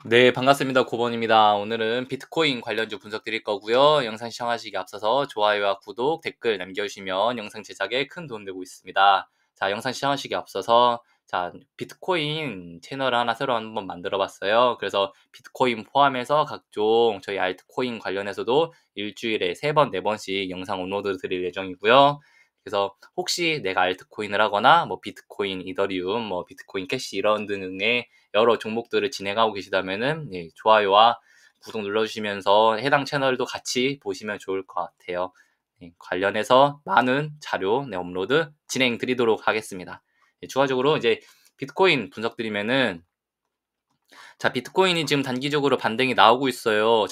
네, 반갑습니다. 고번입니다. 오늘은 비트코인 관련주 분석 드릴 거고요. 영상 시청하시기 앞서서 좋아요와 구독, 댓글 남겨주시면 영상 제작에 큰 도움 되고 있습니다. 자, 영상 시청하시기 앞서서 비트코인 채널을 하나 새로 한번 만들어 봤어요. 그래서 비트코인 포함해서 각종 저희 알트코인 관련해서도 일주일에 3번, 4번씩 영상 업로드 드릴 예정이고요. 그래서 혹시 내가 알트코인을 하거나 뭐 비트코인, 이더리움, 뭐 비트코인 캐시 이런 등의 여러 종목들을 진행하고 계시다면은 좋아요와 구독 눌러주시면서 해당 채널도 같이 보시면 좋을 것 같아요. 관련해서 많은 자료 업로드 진행 드리도록 하겠습니다. 추가적으로 이제 비트코인 분석 드리면은 비트코인이 지금 단기적으로 반등이 나오고 있어요.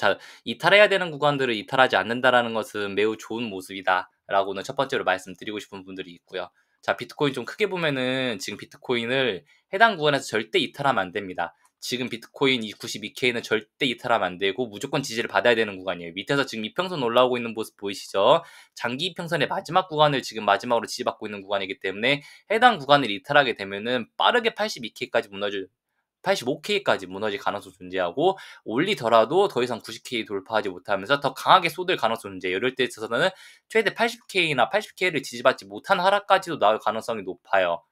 이탈해야 되는 구간들을 이탈하지 않는다라는 것은 매우 좋은 모습이다라고는 첫 번째로 말씀드리고 싶은 분들이 있고요. 비트코인 좀 크게 보면은 지금 비트코인을 해당 구간에서 절대 이탈하면 안 됩니다. 지금 비트코인 이 92K는 절대 이탈하면 안 되고 무조건 지지를 받아야 되는 구간이에요. 밑에서 지금 이평선 올라오고 있는 모습 보이시죠? 장기 이평선의 마지막 구간을 지금 마지막으로 지지받고 있는 구간이기 때문에 해당 구간을 이탈하게 되면은 빠르게 82K까지 무너질 85K까지 무너질 가능성이 존재하고 올리더라도 더 이상 90K 돌파하지 못하면서 더 강하게 쏟을 가능성이 존재해요. 이럴 때 있어서는 최대 80K나 80K를 지지받지 못한 하락까지도 나올 가능성이 높아요.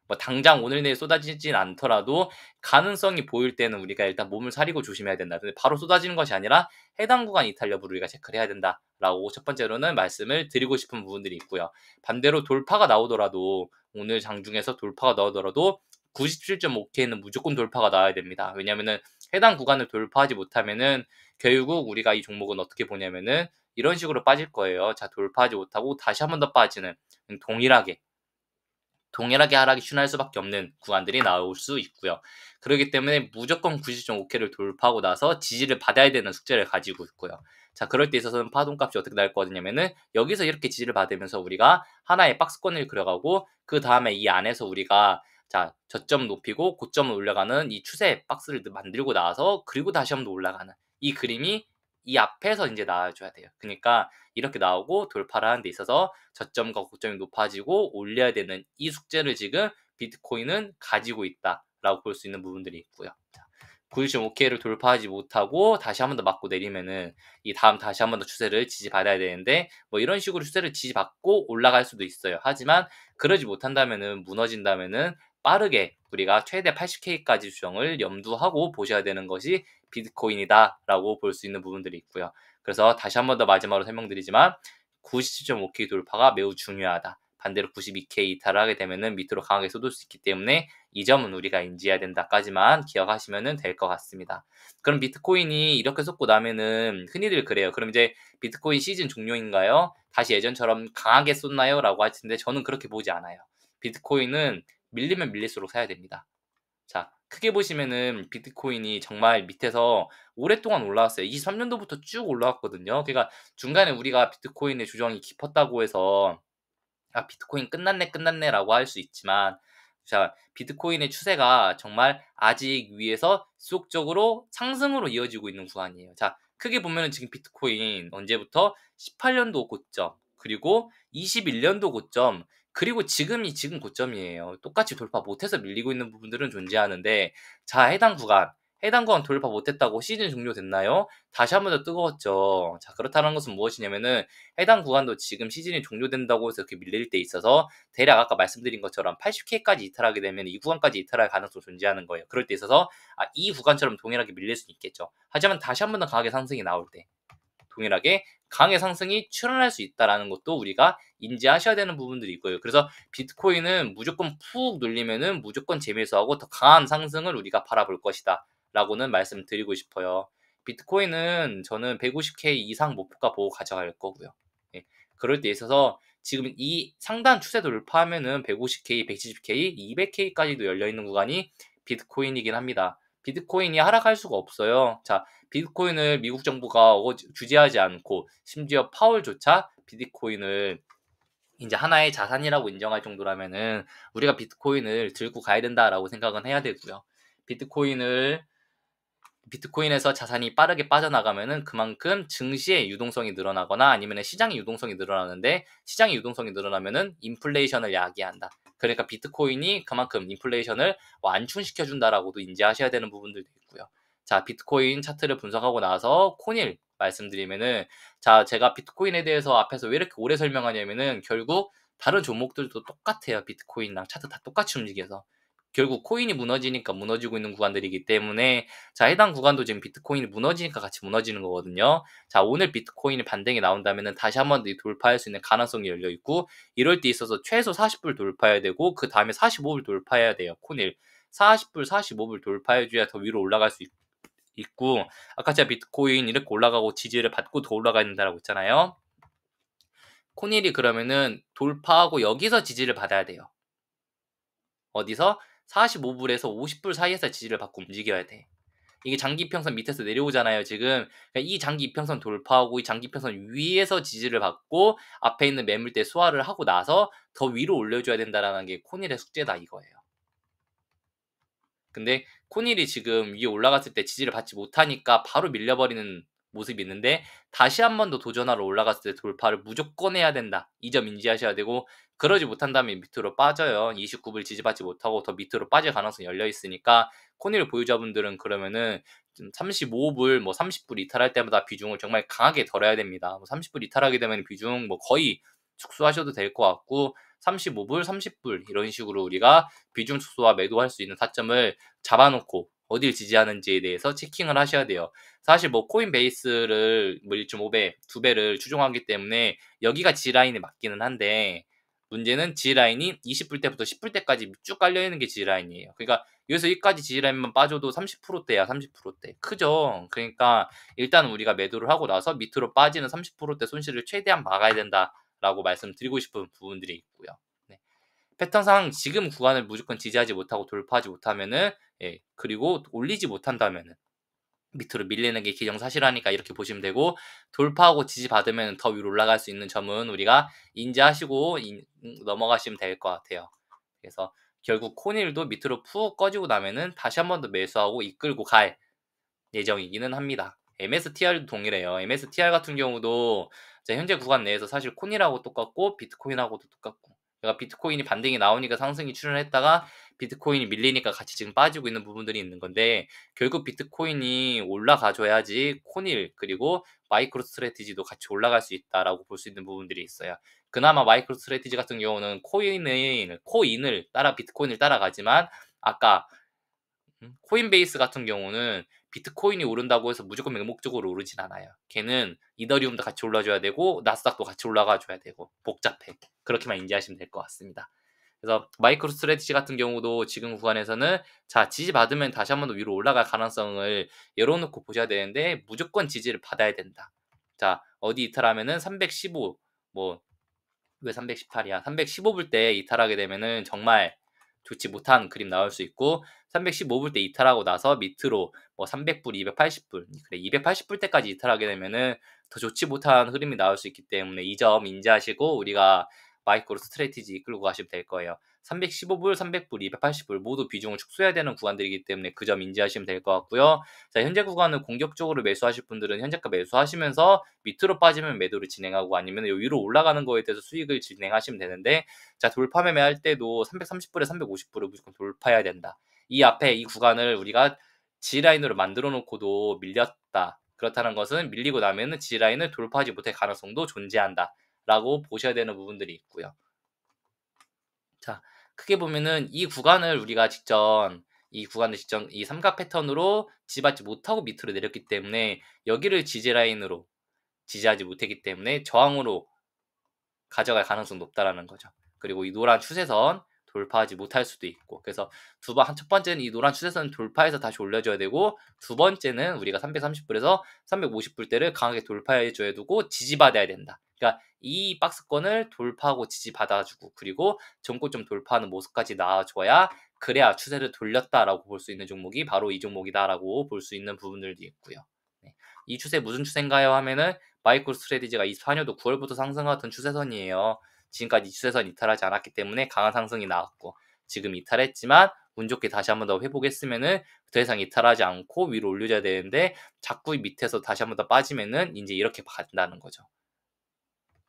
뭐 당장 오늘 내일 쏟아지진 않더라도 가능성이 보일 때는 우리가 일단 몸을 사리고 조심해야 된다. 근데 바로 쏟아지는 것이 아니라 해당 구간 이탈 여부를 우리가 체크를 해야 된다라고 첫 번째로는 말씀을 드리고 싶은 부분들이 있고요. 반대로 돌파가 나오더라도 오늘 장중에서 돌파가 나오더라도 97.5K는 무조건 돌파가 나와야 됩니다. 왜냐면은 해당 구간을 돌파하지 못하면은 결국 우리가 이 종목은 어떻게 보냐면은 이런 식으로 빠질 거예요. 돌파하지 못하고 다시 한 번 더 빠지는 동일하게 하락이 슈할 수밖에 없는 구간들이 나올 수 있고요. 그렇기 때문에 무조건 90.5K를 돌파하고 나서 지지를 받아야 되는 숙제를 가지고 있고요. 그럴 때 있어서는 파동값이 어떻게 날 거냐면은 여기서 이렇게 지지를 받으면서 우리가 하나의 박스권을 그려가고 그 다음에 이 안에서 우리가 저점 높이고 고점을 올라가는 이 추세 박스를 만들고 나와서 그리고 다시 한번 올라가는 이 그림이 이 앞에서 이제 나와줘야 돼요. 그러니까 이렇게 나오고 돌파를 하는 데 있어서 저점과 고점이 높아지고 올려야 되는 이 숙제를 지금 비트코인은 가지고 있다라고 볼 수 있는 부분들이 있고요. 95K를 돌파하지 못하고 다시 한 번 더 맞고 내리면은 이 다음 다시 한 번 더 추세를 지지받아야 되는데 뭐 이런 식으로 추세를 지지받고 올라갈 수도 있어요. 하지만 그러지 못한다면은 무너진다면은 빠르게 우리가 최대 80K까지 수정을 염두하고 보셔야 되는 것이 비트코인이다라고 볼 수 있는 부분들이 있고요. 그래서 다시 한 번 더 마지막으로 설명드리지만 97.5K 돌파가 매우 중요하다. 반대로 92K 이탈을 하게 되면은 밑으로 강하게 쏟을 수 있기 때문에 이 점은 우리가 인지해야 된다까지만 기억하시면 될 것 같습니다. 그럼 비트코인이 이렇게 쏟고 나면은 흔히들 그래요. 그럼 이제 비트코인 시즌 종료인가요? 다시 예전처럼 강하게 쏟나요? 라고 할 텐데 저는 그렇게 보지 않아요. 비트코인은 밀리면 밀릴수록 사야 됩니다. 크게 보시면은 비트코인이 정말 밑에서 오랫동안 올라왔어요. 23년도부터 쭉 올라왔거든요. 그러니까 중간에 우리가 비트코인의 조정이 깊었다고 해서 비트코인 끝났네라고 할 수 있지만 비트코인의 추세가 정말 아직 위에서 지속적으로 상승으로 이어지고 있는 구간이에요. 크게 보면은 지금 비트코인 언제부터 18년도 고점, 그리고 21년도 고점, 그리고 지금 고점이에요. 똑같이 돌파 못해서 밀리고 있는 부분들은 존재하는데 해당 구간 돌파 못했다고 시즌 종료됐나요? 다시 한 번 더 뜨거웠죠. 그렇다는 것은 무엇이냐면은 해당 구간도 지금 시즌이 종료된다고 해서 이렇게 밀릴 때 있어서 대략 아까 말씀드린 것처럼 80K까지 이탈하게 되면 이 구간까지 이탈할 가능성이 존재하는 거예요. 그럴 때 있어서 이 구간처럼 동일하게 밀릴 수는 있겠죠. 하지만 다시 한 번 더 강하게 상승이 나올 때 동일하게 강의 상승이 출현할 수 있다라는 것도 우리가 인지하셔야 되는 부분들이 있고요. 그래서 비트코인은 무조건 푹 눌리면은 무조건 재매수하고 더 강한 상승을 우리가 바라볼 것이다 라고는 말씀드리고 싶어요. 비트코인은 저는 150K 이상 목표가 보고 가져갈 거고요. 그럴 때 있어서 지금 이 상단 추세 돌파하면은 150K, 170K, 200K까지도 열려있는 구간이 비트코인이긴 합니다. 비트코인이 하락할 수가 없어요. 비트코인을 미국 정부가 규제하지 않고 심지어 파월조차 비트코인을 이제 하나의 자산이라고 인정할 정도라면은 우리가 비트코인을 들고 가야 된다라고 생각은 해야 되고요. 비트코인에서 자산이 빠르게 빠져나가면은 그만큼 증시의 유동성이 늘어나거나 아니면 시장의 유동성이 늘어나는데 시장의 유동성이 늘어나면은 인플레이션을 야기한다. 그러니까 비트코인이 그만큼 인플레이션을 완충시켜준다라고도 인지하셔야 되는 부분들도 있고요. 자, 비트코인 차트를 분석하고 나서 코닐 말씀드리면은, 자, 제가 비트코인에 대해서 앞에서 왜 이렇게 오래 설명하냐면은 결국 다른 종목들도 똑같아요. 비트코인이랑 차트 다 똑같이 움직여서. 결국 코인이 무너지니까 무너지고 있는 구간들이기 때문에, 자, 해당 구간도 지금 비트코인이 무너지니까 같이 무너지는 거거든요. 자, 오늘 비트코인이 반등이 나온다면은 다시 한번 더 돌파할 수 있는 가능성이 열려 있고, 이럴 때 있어서 최소 40불 돌파해야 되고, 그 다음에 45불 돌파해야 돼요. 코닐 40불, 45불 돌파해줘야 더 위로 올라갈 수 있고, 아까 제가 비트코인 이렇게 올라가고 지지를 받고 더 올라가야 된다고 했잖아요. 코닐이 그러면은 돌파하고 여기서 지지를 받아야 돼요. 어디서? 45불에서 50불 사이에서 지지를 받고 움직여야 돼. 이게 장기 이평선 밑에서 내려오잖아요, 지금. 그러니까 이 장기 이평선 돌파하고 이 장기 이평선 위에서 지지를 받고 앞에 있는 매물대 소화를 하고 나서 더 위로 올려줘야 된다라는 게 코닐의 숙제다 이거예요. 근데 코닐이 지금 위에 올라갔을 때 지지를 받지 못하니까 바로 밀려버리는 모습이 있는데, 다시 한 번 더 도전하러 올라갔을 때 돌파를 무조건 해야 된다. 이 점 인지하셔야 되고, 그러지 못한다면 밑으로 빠져요. 29불 지지받지 못하고 더 밑으로 빠질 가능성이 열려 있으니까, 코닐 보유자분들은 그러면은 35불, 30불 이탈할 때마다 비중을 정말 강하게 덜어야 됩니다. 30불 이탈하게 되면 비중 거의 축소하셔도 될 것 같고, 35불, 30불 이런 식으로 우리가 비중 축소와 매도할 수 있는 타점을 잡아놓고 어딜 지지하는지에 대해서 체킹을 하셔야 돼요. 사실 코인베이스를 1.5배, 2배를 추종하기 때문에 여기가 G라인에 맞기는 한데, 문제는 G라인이 20불 때부터 10불 때까지 쭉 깔려있는 게 G라인이에요. 그러니까 여기서 여기까지 G라인만 빠져도 30%대야, 30%대. 크죠? 그러니까 일단 우리가 매도를 하고 나서 밑으로 빠지는 30%대 손실을 최대한 막아야 된다라고 말씀드리고 싶은 부분들이 있고요. 네. 패턴상 지금 구간을 무조건 지지하지 못하고 돌파하지 못하면은, 그리고 올리지 못한다면은 밑으로 밀리는 게 기정사실하니까 이렇게 보시면 되고, 돌파하고 지지받으면 더 위로 올라갈 수 있는 점은 우리가 인지하시고 넘어가시면 될 것 같아요. 그래서 결국 코닐도 밑으로 푹 꺼지고 나면은 다시 한 번 더 매수하고 이끌고 갈 예정이기는 합니다. MSTR도 동일해요. MSTR 같은 경우도 현재 구간 내에서 사실 코닐하고 똑같고 비트코인하고도 똑같고, 그러니까 비트코인이 반등이 나오니까 상승이 출현했다가 비트코인이 밀리니까 같이 지금 빠지고 있는 부분들이 있는 건데, 결국 비트코인이 올라가줘야지 코닐 그리고 마이크로 스트래티지도 같이 올라갈 수 있다라고 볼 수 있는 부분들이 있어요. 그나마 마이크로 스트래티지 같은 경우는 코인을 따라 비트코인을 따라가지만, 아까 코인베이스 같은 경우는 비트코인이 오른다고 해서 무조건 맹목적으로 오르진 않아요. 걔는 이더리움도 같이 올라줘야 되고 나스닥도 같이 올라가 줘야 되고 복잡해. 그렇게만 인지하시면 될 것 같습니다. 그래서 마이크로 스트래티지 같은 경우도 지금 구간에서는, 자, 지지 받으면 다시 한 번 더 위로 올라갈 가능성을 열어놓고 보셔야 되는데 무조건 지지를 받아야 된다. 자, 어디 이탈하면은 315, 왜 318이야? 315불 때 이탈하게 되면은 정말 좋지 못한 그림 나올 수 있고, 315불 때 이탈하고 나서 밑으로 300불, 280불, 그래 280불 때까지 이탈하게 되면은 더 좋지 못한 흐름이 나올 수 있기 때문에 이 점 인지하시고 우리가 마이크로 스트래티지 이끌고 가시면 될 거예요. 315불, 300불, 280불 모두 비중을 축소해야 되는 구간들이기 때문에 그 점 인지하시면 될 것 같고요. 자, 현재 구간을 공격적으로 매수하실 분들은 현재가 매수하시면서 밑으로 빠지면 매도를 진행하고, 아니면 위로 올라가는 거에 대해서 수익을 진행하시면 되는데, 자, 돌파 매매할 때도 330불에 350불을 무조건 돌파해야 된다. 이 앞에 이 구간을 우리가 G라인으로 만들어 놓고도 밀렸다. 그렇다는 것은 밀리고 나면은 G라인을 돌파하지 못할 가능성도 존재한다 라고 보셔야 되는 부분들이 있고요. 자, 크게 보면은 이 구간을 직전 이 삼각 패턴으로 지지받지 못하고 밑으로 내렸기 때문에 여기를 지지라인으로 지지하지 못했기 때문에 저항으로 가져갈 가능성이 높다라는 거죠. 그리고 이 노란 추세선 돌파하지 못할 수도 있고, 그래서 첫 번째는 이 노란 추세선 돌파해서 다시 올려줘야 되고, 두 번째는 우리가 330불에서 350불대를 강하게 돌파해줘야 되고 지지받아야 된다. 그러니까 이 박스권을 돌파하고 지지받아주고, 그리고 전고점 돌파하는 모습까지 나와줘야, 그래야 추세를 돌렸다라고 볼 수 있는 종목이 바로 이 종목이다라고 볼 수 있는 부분들도 있고요. 네. 이 추세 무슨 추세인가요 하면은 마이크로 스트래티지가 24년도 9월부터 상승하던 추세선이에요. 지금까지 추세선 이탈하지 않았기 때문에 강한 상승이 나왔고, 지금 이탈했지만 운 좋게 다시 한번 더 회복했으면은 더 이상 이탈하지 않고 위로 올려줘야 되는데, 자꾸 밑에서 다시 한번 더 빠지면은 이제 이렇게 간다는 거죠.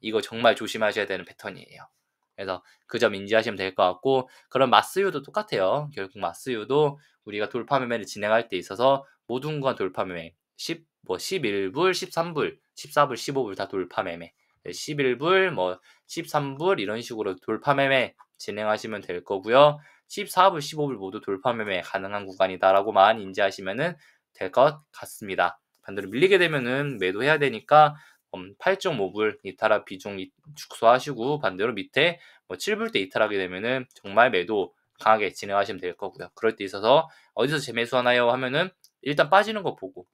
이거 정말 조심하셔야 되는 패턴이에요. 그래서 그 점 인지하시면 될 것 같고, 그럼 마스유도 똑같아요. 결국 마스유도 우리가 돌파 매매를 진행할 때 있어서 모든 건 돌파 매매. 11불, 13불, 14불, 15불 다 돌파 매매. 11불, 13불 이런 식으로 돌파 매매 진행하시면 될 거고요. 14불, 15불 모두 돌파 매매 가능한 구간이다라고만 인지하시면 될 것 같습니다. 반대로 밀리게 되면은 매도해야 되니까 8.5불 이탈화 비중 축소하시고, 반대로 밑에 7불 때 이탈하게 되면은 정말 매도 강하게 진행하시면 될 거고요. 그럴 때 있어서 어디서 재매수하나요 하면은 일단 빠지는 거 보고,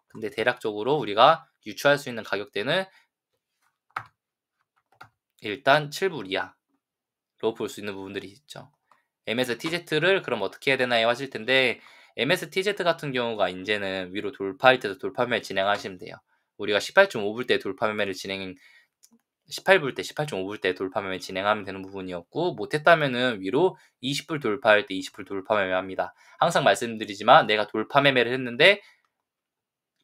근데 대략적으로 우리가 유추할 수 있는 가격대는 일단 7불 이하로 볼 수 있는 부분들이 있죠. MSTZ를 그럼 어떻게 해야 되나요 하실 텐데, MSTZ 같은 경우가 이제는 위로 돌파할 때도 돌파매매 진행하시면 돼요. 우리가 18.5불 때 돌파매매를 18불 때, 18.5불 때 돌파매매 진행하면 되는 부분이었고, 못했다면은 위로 20불 돌파할 때 20불 돌파매매 합니다. 항상 말씀드리지만 내가 돌파매매를 했는데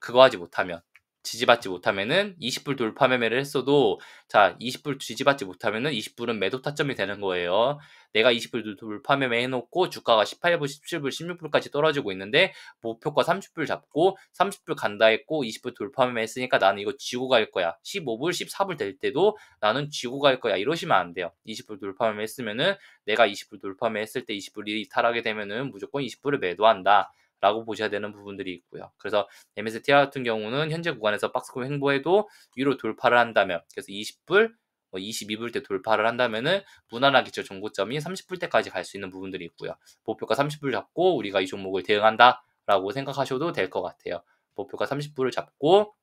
그거 하지 못하면, 지지받지 못하면은 20불 돌파 매매를 했어도, 자 20불 지지받지 못하면은 20불은 매도 타점이 되는 거예요. 내가 20불 돌파 매매 해놓고 주가가 18불, 17불, 16불까지 떨어지고 있는데 목표가 30불 잡고 30불 간다 했고 20불 돌파 매매 했으니까 나는 이거 쥐고 갈 거야. 15불, 14불 될 때도 나는 쥐고 갈 거야. 이러시면 안 돼요. 20불 돌파 매매 했으면은 내가 20불 돌파 매매 했을 때 20불이 이탈하게 되면은 무조건 20불을 매도한다 라고 보셔야 되는 부분들이 있고요. 그래서 MSTI 같은 경우는 현재 구간에서 박스권 횡보해도 위로 돌파를 한다면, 그래서 20불, 22불 때 돌파를 한다면은 무난하게 저 정고점이 30불 때까지 갈 수 있는 부분들이 있고요. 목표가 30불 잡고 우리가 이 종목을 대응한다라고 생각하셔도 될 것 같아요. 목표가 30불을 잡고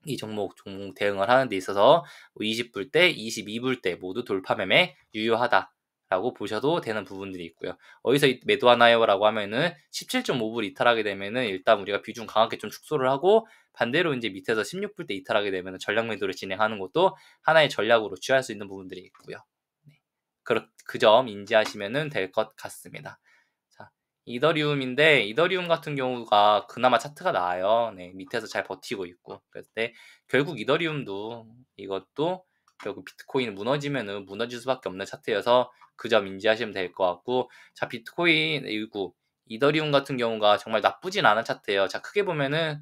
이 종목 대응을 하는 데 있어서 20불 때, 22불 때 모두 돌파 매매 유효하다 라고 보셔도 되는 부분들이 있고요. 어디서 매도하나요? 라고 하면은 17.5불 이탈하게 되면은 일단 우리가 비중 강하게 좀 축소를 하고, 반대로 이제 밑에서 16불 때 이탈하게 되면은 전략 매도를 진행하는 것도 하나의 전략으로 취할 수 있는 부분들이 있고요. 네. 그 점 인지하시면 될 것 같습니다. 자, 이더리움인데, 이더리움 같은 경우가 그나마 차트가 나아요. 네, 밑에서 잘 버티고 있고. 그래서 결국 이더리움도 이것도 결국 비트코인 무너지면은 무너질 수밖에 없는 차트여서 그 점 인지하시면 될 것 같고, 자, 비트코인 일구 이더리움 같은 경우가 정말 나쁘진 않은 차트예요. 자, 크게 보면은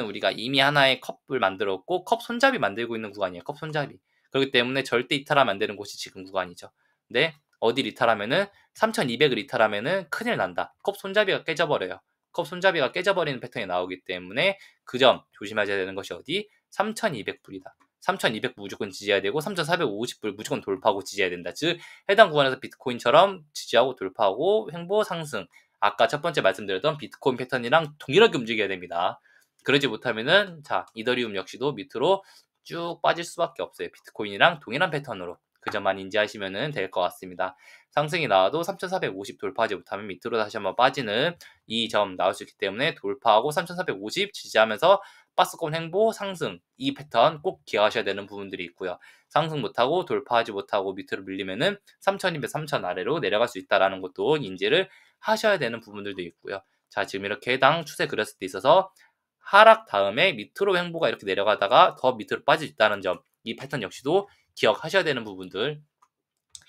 우리가 이미 하나의 컵을 만들었고 컵 손잡이 만들고 있는 구간이에요. 컵 손잡이. 그렇기 때문에 절대 이탈하면 안 되는 곳이 지금 구간이죠. 근데 어디를 이탈하면은 3200을 이탈하면은 큰일 난다. 컵 손잡이가 깨져버려요. 컵 손잡이가 깨져버리는 패턴이 나오기 때문에 그 점 조심하셔야 되는 것이 어디? 3200불이다. 3200 무조건 지지해야 되고 3450불 무조건 돌파하고 지지해야 된다. 즉 해당 구간에서 비트코인처럼 지지하고 돌파하고 횡보 상승, 아까 첫 번째 말씀드렸던 비트코인 패턴이랑 동일하게 움직여야 됩니다. 그러지 못하면은 자 이더리움 역시도 밑으로 쭉 빠질 수밖에 없어요. 비트코인이랑 동일한 패턴으로. 그 점만 인지하시면 될 것 같습니다. 상승이 나와도 3450 돌파하지 못하면 밑으로 다시 한번 빠지는 이 점 나올 수 있기 때문에 돌파하고 3450 지지하면서 박스권 횡보 상승, 이 패턴 꼭 기억하셔야 되는 부분들이 있고요. 상승 못하고 돌파하지 못하고 밑으로 밀리면은 3200, 3000 아래로 내려갈 수 있다는 것도 인지를 하셔야 되는 부분들도 있고요. 자, 지금 이렇게 해당 추세 그렸을 때 있어서 하락 다음에 밑으로 횡보가 이렇게 내려가다가 더 밑으로 빠질 수 있다는 점, 이 패턴 역시도 기억하셔야 되는 부분들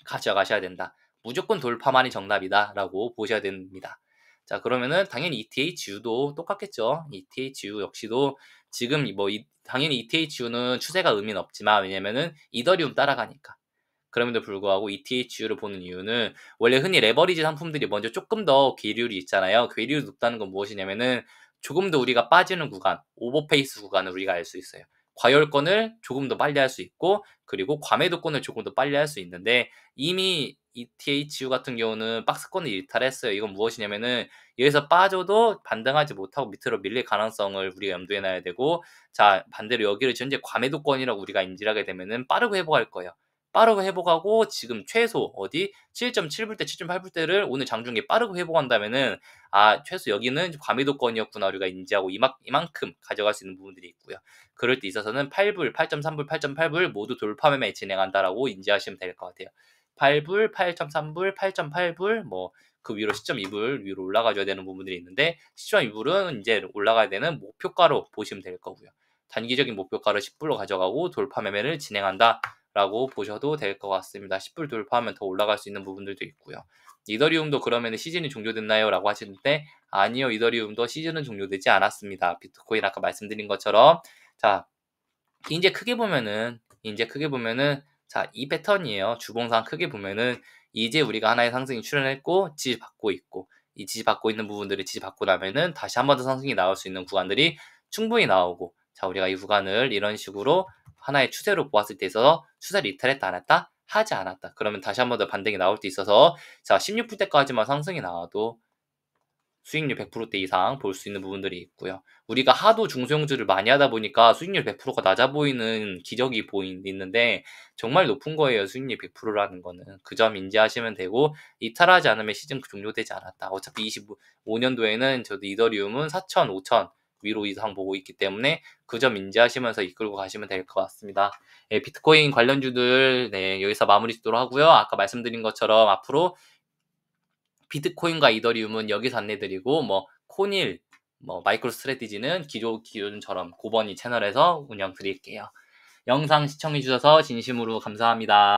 가져가셔야 된다. 무조건 돌파만이 정답이다 라고 보셔야 됩니다. 자, 그러면은 당연히 ETHU도 똑같겠죠. ETHU 역시도 지금 당연히 ETHU는 추세가 의미는 없지만, 왜냐면은 이더리움 따라가니까. 그럼에도 불구하고 ETHU를 보는 이유는 원래 흔히 레버리지 상품들이 먼저 조금 더 괴리율이 있잖아요. 괴리율이 높다는 건 무엇이냐면은 조금 더 우리가 빠지는 구간, 오버페이스 구간을 우리가 알 수 있어요. 과열권을 조금 더 빨리 할 수 있고, 그리고 과매도권을 조금 더 빨리 할 수 있는데, 이미 ETHU 같은 경우는 박스권을 이탈했어요. 이건 무엇이냐면은 여기서 빠져도 반등하지 못하고 밑으로 밀릴 가능성을 우리가 염두에 놔야 되고, 자 반대로 여기를 현재 과매도권이라고 우리가 인지를 하게 되면은 빠르고 회복할 거예요. 빠르고 회복하고 지금 최소 어디 7.7불 때, 7.8불 때를 오늘 장중에 빠르고 회복한다면은 최소 여기는 과매도권이었구나 우리가 인지하고 이만큼 가져갈 수 있는 부분들이 있고요. 그럴 때 있어서는 8불, 8.3불, 8.8불 모두 돌파 매매 진행한다라고 인지하시면 될 것 같아요. 8불, 8.3불, 8.8불 그 위로 10.2불 위로 올라가줘야 되는 부분들이 있는데, 10.2불은 이제 올라가야 되는 목표가로 보시면 될 거고요. 단기적인 목표가를 10불로 가져가고 돌파 매매를 진행한다 라고 보셔도 될 것 같습니다. 10불 돌파하면 더 올라갈 수 있는 부분들도 있고요. 이더리움도 그러면 시즌이 종료됐나요? 라고 하시는데 아니요. 이더리움도 시즌은 종료되지 않았습니다. 비트코인 아까 말씀드린 것처럼 자 이제 크게 보면은 자, 이 패턴이에요. 주봉상 크게 보면은 이제 우리가 하나의 상승이 출현했고 지지받고 있고 이 지지받고 있는 부분들이 지지받고 나면은 다시 한 번 더 상승이 나올 수 있는 구간들이 충분히 나오고 자, 우리가 이 구간을 이런 식으로 하나의 추세로 보았을 때 있어서 추세를 이탈했다 안 했다? 하지 않았다. 그러면 다시 한 번 더 반등이 나올 때 있어서 자, 16불 때까지만 상승이 나와도 수익률 100%대 이상 볼 수 있는 부분들이 있고요. 우리가 하도 중소형주를 많이 하다 보니까 수익률 100%가 낮아 보이는 기적이 있는데 정말 높은 거예요. 수익률 100%라는 거는. 그 점 인지하시면 되고 이탈하지 않으면 시즌 종료되지 않았다. 어차피 25년도에는 저도 이더리움은 4,000, 5,000 위로 이상 보고 있기 때문에 그 점 인지하시면서 이끌고 가시면 될 것 같습니다. 예, 비트코인 관련주들 여기서 마무리 짓도록 하고요. 아까 말씀드린 것처럼 앞으로 비트코인과 이더리움은 여기서 안내드리고 코닐, 마이크로 스트래티지는 기존처럼 고버니 채널에서 운영 드릴게요. 영상 시청해주셔서 진심으로 감사합니다.